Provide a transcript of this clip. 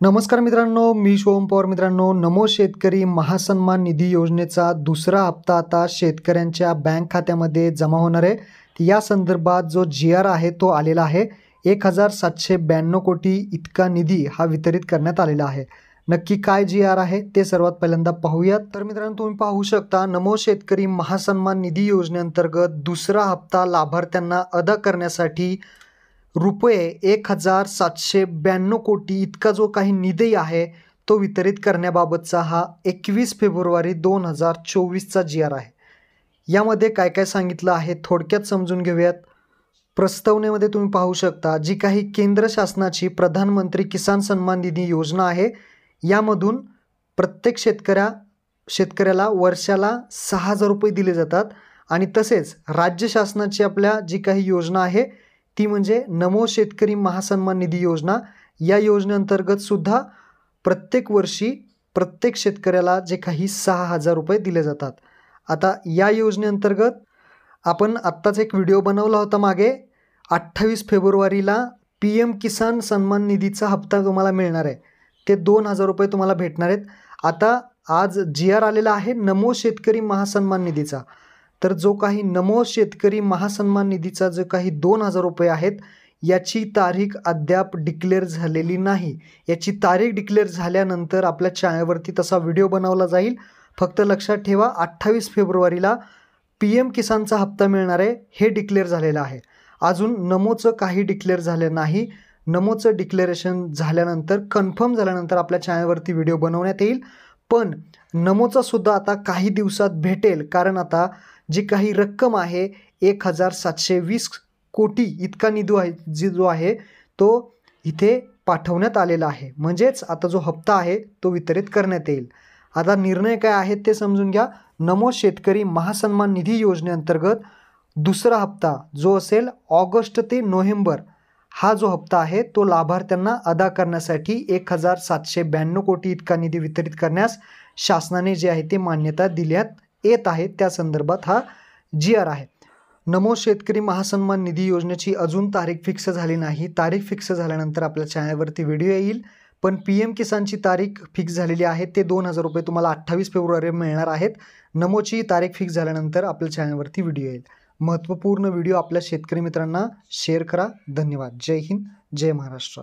नमस्कार मित्रांनो, मी शिवम पवार. मित्रांनो, नमो शेतकरी महासन्मान निधी योजनेचा दुसरा हप्ता आता शेतकऱ्यांच्या बँक खात्यामध्ये जमा होणार आहे. या संदर्भात जो GR आहे तो आलेला आहे. 1792 कोटी इतका निधी हा वितरित करण्यात आलेला आहे. नक्की काय GR आहे ते सर्वात पहिल्यांदा पाहूयात. तर मित्रांनो, तुम्ही पाहू शकता, नमो शेतकरी महासन्मान निधी योजनेअंतर्गत दुसरा हप्ता लाभार्थ्यांना अदा करण्यासाठी रुपये 1792 कोटी इतका जो काही निधी आहे तो वितरित करण्याबाबतचा हा 21 फेब्रुवारी 2024चा GR आहे. यामध्ये काय काय सांगितलं आहे थोडक्यात समजून घेऊयात. प्रस्तावनेमध्ये तुम्ही पाहू शकता, जी काही केंद्र शासनाची प्रधानमंत्री किसान सन्मान निधी योजना आहे, यामधून प्रत्येक शेतकऱ्याला वर्षाला 6,000 रुपये दिले जातात. आणि तसेच राज्य शासनाची आपल्या जी काही योजना आहे ती म्हणजे नमो शेतकरी महासन्मान निधी योजना. या योजनेअंतर्गत सुद्धा प्रत्येक वर्षी प्रत्येक शेतकऱ्याला जे काही 6,000 रुपये दिले जातात. आता या योजनेअंतर्गत आपण आत्ताच एक व्हिडिओ बनवला होता मागे. 28 फेब्रुवारीला PM किसान सन्मान निधीचा हप्ता तुम्हाला मिळणार आहे. ते 2,000 रुपये तुम्हाला भेटणार आहेत. आता आज GR आलेला आहे नमो शेतकरी महासन्मान निधीचा. तर जो काही नमो शेतकरी महासन्मान निधीचा जो काही 2,000 रुपये आहेत, याची तारीख अद्याप डिक्लेअर झालेली नाही. याची तारीख डिक्लेअर झाल्यानंतर आपल्या चॅनलवरती तसा व्हिडिओ बनवला जाईल. फक्त लक्षात ठेवा, 28 फेब्रुवारीला PM किसानचा हप्ता मिळणार आहे हे डिक्लेअर झालेलं आहे. अजून नमोचं काही डिक्लेअर झालं नाही. नमोचं डिक्लेरेशन झाल्यानंतर, कन्फर्म झाल्यानंतर आपल्या चॅनलवरती व्हिडिओ बनवण्यात येईल. पण नमोचा सुद्धा आता काही दिवसात भेटेल, कारण आता जी काही रक्कम आहे 1720 कोटी इतका निधी आहे जो आहे तो इथे पाठवण्यात आलेला आहे. म्हणजेच आता जो हप्ता आहे तो वितरित करण्यात येईल. आता निर्णय काय आहेत ते समजून घ्या. नमो शेतकरी महासन्मान निधी योजनेअंतर्गत दुसरा हप्ता जो असेल ऑगस्ट ते नोव्हेंबर, हा जो हप्ता आहे तो लाभार्थ्यांना अदा करण्यासाठी 1792 कोटी इतका निधी वितरित करण्यास शासनाने जे आहे ते मान्यता दिल्यात येत आहे. त्या संदर्भात हा GR आहे. नमो शेतकरी महासन्मान निधी योजनेची अजून तारीख फिक्स झाली नाही. तारीख फिक्स झाल्यानंतर आपल्या चॅनलवरती व्हिडिओ येईल. पण PM किसानची तारीख फिक्स झालेली आहे. ते 2,000 रुपये तुम्हाला 28 फेब्रुवारी मिळणार आहेत. नमोची तारीख फिक्स झाल्यानंतर आपल्या चॅनलवरती व्हिडिओ येईल. महत्त्वपूर्ण व्हिडिओ आपल्या शेतकरी मित्रांना शेअर करा. धन्यवाद. जय हिंद, जय महाराष्ट्र.